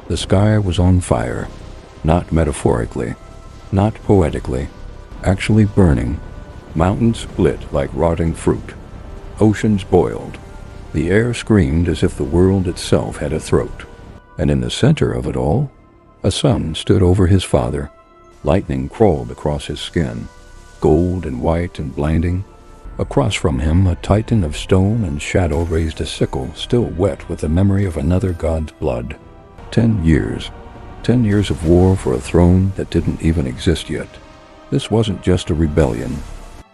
The sky was on fire, not metaphorically, not poetically, actually burning. Mountains split like rotting fruit. Oceans boiled. The air screamed as if the world itself had a throat. And in the center of it all, a sun stood over his father. Lightning crawled across his skin, gold and white and blinding. Across from him, a titan of stone and shadow raised a sickle still wet with the memory of another god's blood. 10 years. 10 years of war for a throne that didn't even exist yet. This wasn't just a rebellion.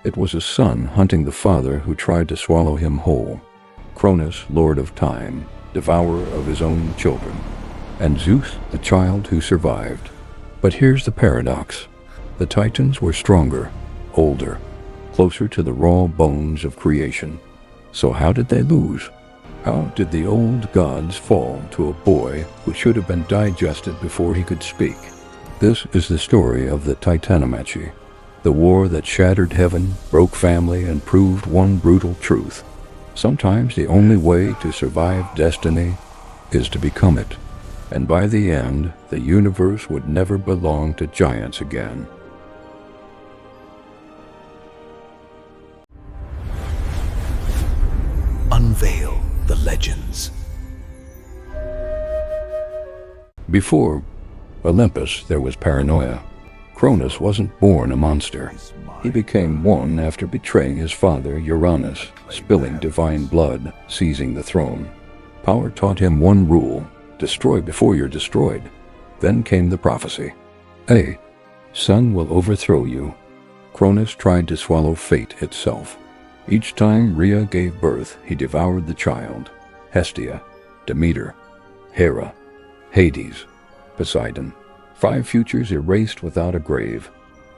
It was a son hunting the father who tried to swallow him whole. Cronus, lord of time, devourer of his own children. And Zeus, the child who survived. But here's the paradox. The Titans were stronger, older, closer to the raw bones of creation. So how did they lose? How did the old gods fall to a boy who should have been digested before he could speak? This is the story of the Titanomachy, the war that shattered heaven, broke family, and proved one brutal truth. Sometimes the only way to survive destiny is to become it. And by the end, the universe would never belong to giants again. Unveil the legends. Before Olympus, there was Paranoia. Cronus wasn't born a monster. He became one after betraying his father, Uranus, spilling divine blood, seizing the throne. Power taught him one rule: destroy before you're destroyed. Then came the prophecy. A sun will overthrow you. Cronus tried to swallow fate itself. Each time Rhea gave birth, he devoured the child. Hestia, Demeter, Hera, Hades, Poseidon. 5 futures erased without a grave.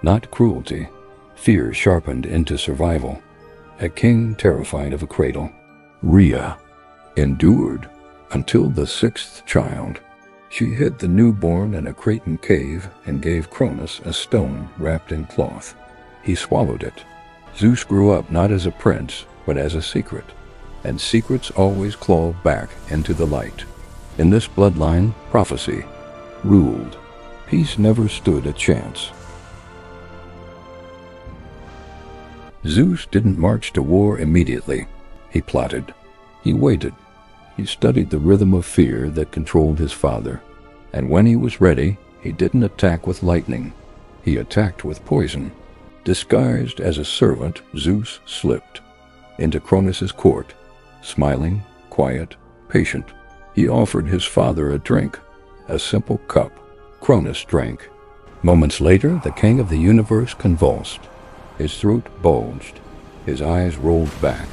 Not cruelty. Fear sharpened into survival. A king terrified of a cradle. Rhea endured until the 6th child. She hid the newborn in a Cretan cave and gave Cronus a stone wrapped in cloth. He swallowed it. Zeus grew up not as a prince, but as a secret. And secrets always claw back into the light. In this bloodline, prophecy ruled. Peace never stood a chance. Zeus didn't march to war immediately. He plotted. He waited. He studied the rhythm of fear that controlled his father. And when he was ready, he didn't attack with lightning. He attacked with poison. Disguised as a servant, Zeus slipped into Cronus's court. Smiling, quiet, patient, he offered his father a drink, a simple cup. Cronus drank. Moments later, the king of the universe convulsed. His throat bulged, his eyes rolled back,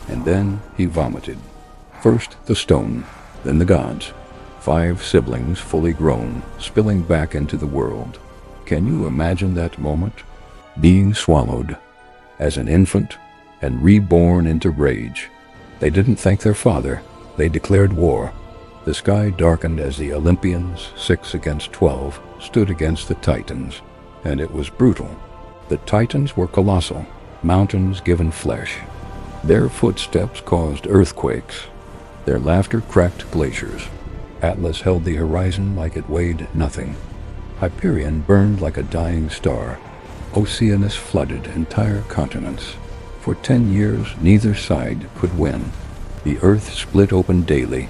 and then he vomited. First the stone, then the gods. 5 siblings fully grown, spilling back into the world. Can you imagine that moment? Being swallowed as an infant and reborn into rage. They didn't thank their father. They declared war. The sky darkened as the Olympians, 6 against 12, stood against the Titans. And it was brutal. The Titans were colossal, mountains given flesh. Their footsteps caused earthquakes. Their laughter cracked glaciers. Atlas held the horizon like it weighed nothing. Hyperion burned like a dying star. Oceanus flooded entire continents. For 10 years, neither side could win. The earth split open daily.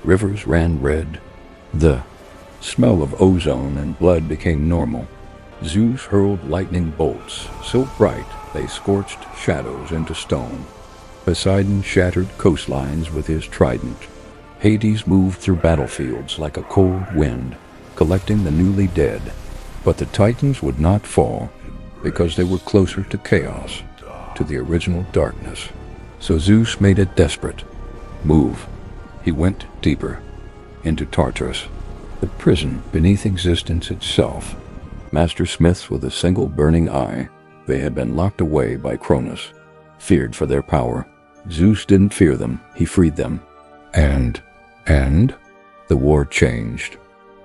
Rivers ran red. The smell of ozone and blood became normal. Zeus hurled lightning bolts, so bright they scorched shadows into stone. Poseidon shattered coastlines with his trident. Hades moved through battlefields like a cold wind, collecting the newly dead. But the Titans would not fall, because they were closer to chaos, to the original darkness. So Zeus made it desperate. Move. He went deeper, into Tartarus, the prison beneath existence itself. Master smiths with a single burning eye, they had been locked away by Cronus, feared for their power. Zeus didn't fear them, he freed them. And the war changed.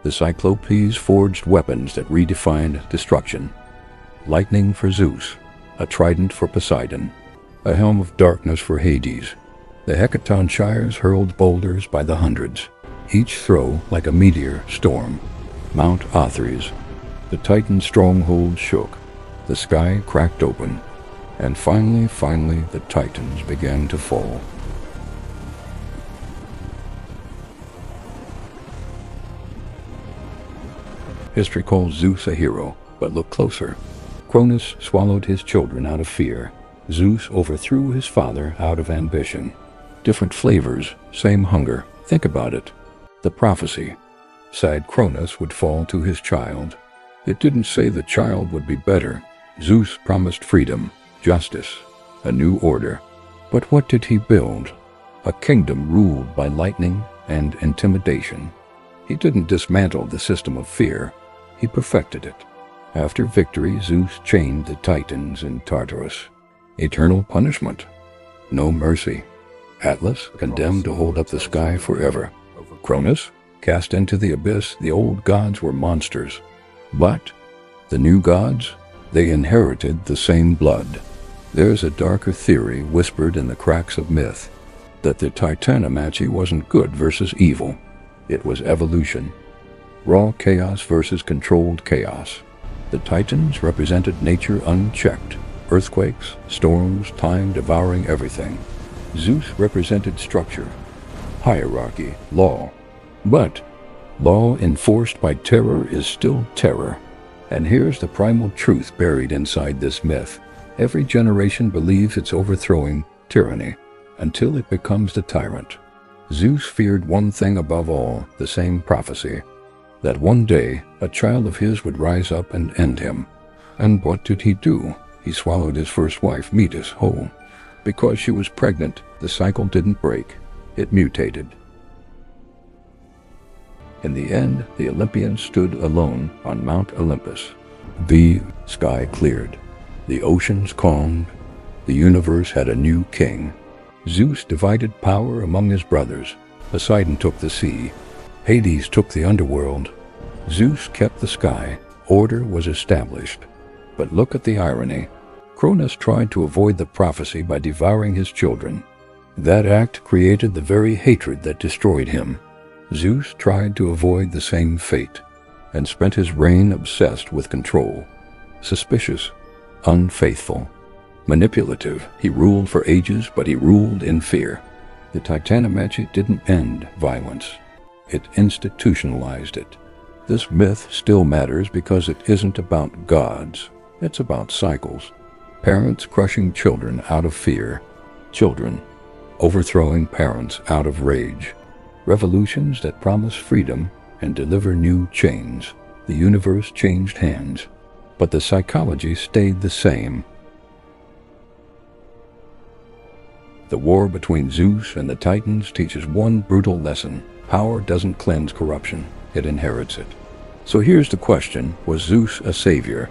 The Cyclopes forged weapons that redefined destruction. Lightning for Zeus, a trident for Poseidon, a helm of darkness for Hades. The Hecaton Shires hurled boulders by the hundreds. each throw like a meteor storm. Mount Athres, the Titan stronghold shook, the sky cracked open, and finally the Titans began to fall. History calls Zeus a hero, but look closer. Cronus swallowed his children out of fear. Zeus overthrew his father out of ambition. Different flavors, same hunger. Think about it. The prophecy. Sad Cronus would fall to his child. It didn't say the child would be better. Zeus promised freedom, justice, a new order. But what did he build? A kingdom ruled by lightning and intimidation. He didn't dismantle the system of fear. He perfected it. After victory, Zeus chained the Titans in Tartarus. Eternal punishment. No mercy. Atlas condemned to hold up the sky forever. Cronus cast into the abyss. The old gods were monsters. But the new gods, they inherited the same blood. There's a darker theory whispered in the cracks of myth, that the Titanomachy wasn't good versus evil. It was evolution. Raw chaos versus controlled chaos. The Titans represented nature unchecked. Earthquakes, storms, time devouring everything. Zeus represented structure, hierarchy, law. But law enforced by terror is still terror. And here's the primal truth buried inside this myth. Every generation believes it's overthrowing tyranny until it becomes the tyrant. Zeus feared one thing above all, the same prophecy, that one day a child of his would rise up and end him. And what did he do? He swallowed his first wife, Metis, whole. Because she was pregnant, the cycle didn't break. It mutated. In the end, the Olympians stood alone on Mount Olympus. The sky cleared. The oceans calmed. The universe had a new king. Zeus divided power among his brothers. Poseidon took the sea. Hades took the underworld. Zeus kept the sky. Order was established. But look at the irony. Cronus tried to avoid the prophecy by devouring his children. That act created the very hatred that destroyed him. Zeus tried to avoid the same fate, and spent his reign obsessed with control. Suspicious, unfaithful, manipulative. He ruled for ages, but he ruled in fear. The Titanomachy didn't end violence. It institutionalized it. This myth still matters because it isn't about gods. It's about cycles. Parents crushing children out of fear. Children overthrowing parents out of rage. Revolutions that promise freedom and deliver new chains. The universe changed hands, but the psychology stayed the same. The war between Zeus and the Titans teaches one brutal lesson. Power doesn't cleanse corruption, it inherits it. So here's the question, was Zeus a savior,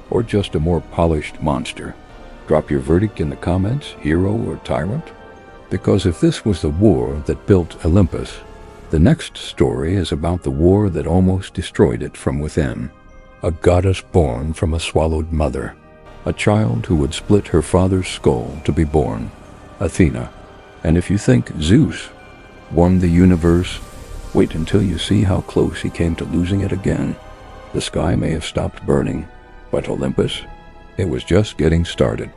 or just a more polished monster? Drop your verdict in the comments, hero or tyrant? Because if this was the war that built Olympus, the next story is about the war that almost destroyed it from within. A goddess born from a swallowed mother. A child who would split her father's skull to be born. Athena. And if you think Zeus won the universe, wait until you see how close he came to losing it again. The sky may have stopped burning, but Olympus, it was just getting started.